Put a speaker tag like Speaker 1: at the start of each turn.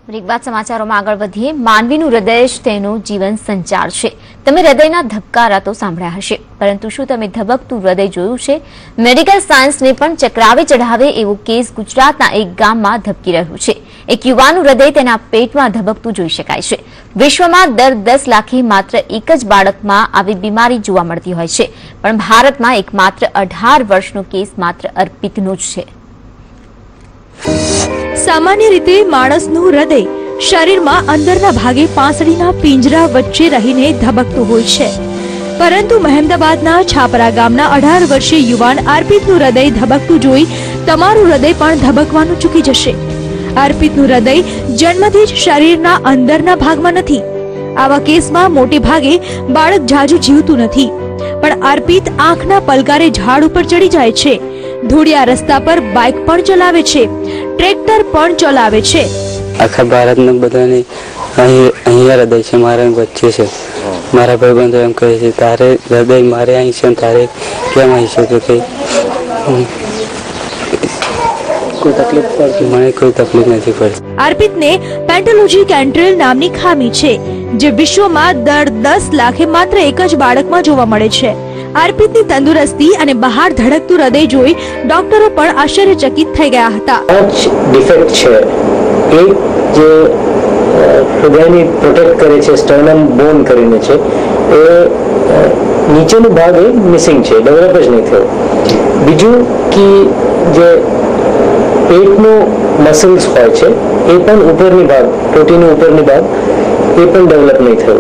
Speaker 1: એક વાત સમાચારોમાં આગળ વધીએ। માનવીનું હૃદય જ તેનો જીવન સંચાર છે। તમે હૃદયના ધબકારા તો સાંભળ્યા હશે, પરંતુ શું તમે ધબકતું હૃદય જોયું છે? મેડિકલ સાયન્સને પણ ચક્રાવે ચઢાવે એવો કેસ ગુજરાતના એક ગામમાં ધબકી રહ્યું છે। એક યુવાનનું હૃદય તેના પેટમાં ધબકતું જોઈ શકાય છે। વિશ્વમાં દર 10 લાખે માત્ર એક જ બાળકમાં આવી બીમારી જોવા મળતી હોય છે, પણ ભારતમાં એક માત્ર 18 વર્ષનો કેસ માત્ર અર્પિતનો જ છે।
Speaker 2: सामान्य रीते माणसનું હૃદય શરીરમાં અંદરના ભાગે પાંસળીના પિંજરા વચ્ચે રહીને ધબકતું હોય છે, પરંતુ મહેમદાબાદના છાપરા ગામના 18 વર્ષીય યુવાન અર્પિતનું હૃદય ધબકતું જોઈ તમારું હૃદય પણ ધબકવાનું ચૂકી જશે। અર્પિતનું હૃદય જન્મથી જ શરીરના અંદરના ભાગમાં નથી। આવા કેસમાં મોટે ભાગે બાળક જાજુ જીવતું નથી, પણ અર્પિત આંખના પલકારે ઝાડ ઉપર ચડી જાય છે, ધૂળિયા રસ્તા પર બાઇક પણ ચલાવે છે, ટ્રેક્ટર પણ ચલાવે છે।
Speaker 3: આખા ભારતના બધાને અહીંયા હૃદય છે, મારા વચ્ચે છે। મારા ભાઈબંધો એમ કહે છે, તારે હૃદય મારે અહીં છે, તારે કેમ અહીં છે? તો કે કોઈ તકલીફ પડતી? મને કોઈ તકલીફ નથી પડતી।
Speaker 2: અર્પિતને પેન્ટોલોજિક એન્ટ્રેલ નામની ખામી છે, જે વિશ્વમાં દર 10 લાખે માત્ર એક જ બાળકમાં જોવા મળે છે। અર્પિતની તંદુરસ્તી અને બહાર ધડકતું હૃદય જોઈ ડોક્ટરો પણ આશ્ચર્યચકિત થઈ ગયા હતા।
Speaker 4: ડિફેક્ટ છે એક જે હૃદયની પ્રોટેક્ટ કરે છે, સ્ટર્નમ બોન કરીને છે, એ નીચેનો ભાગ એ મિસિંગ છે, ડેવલપ જ નહીં થયો। બીજું કે જે પેટનો મસલ્સ હોય છે એ પણ ઉપરની ભાગ, ટોટીનો ઉપરની ભાગ એ પણ ડેવલપ નહીં થયો।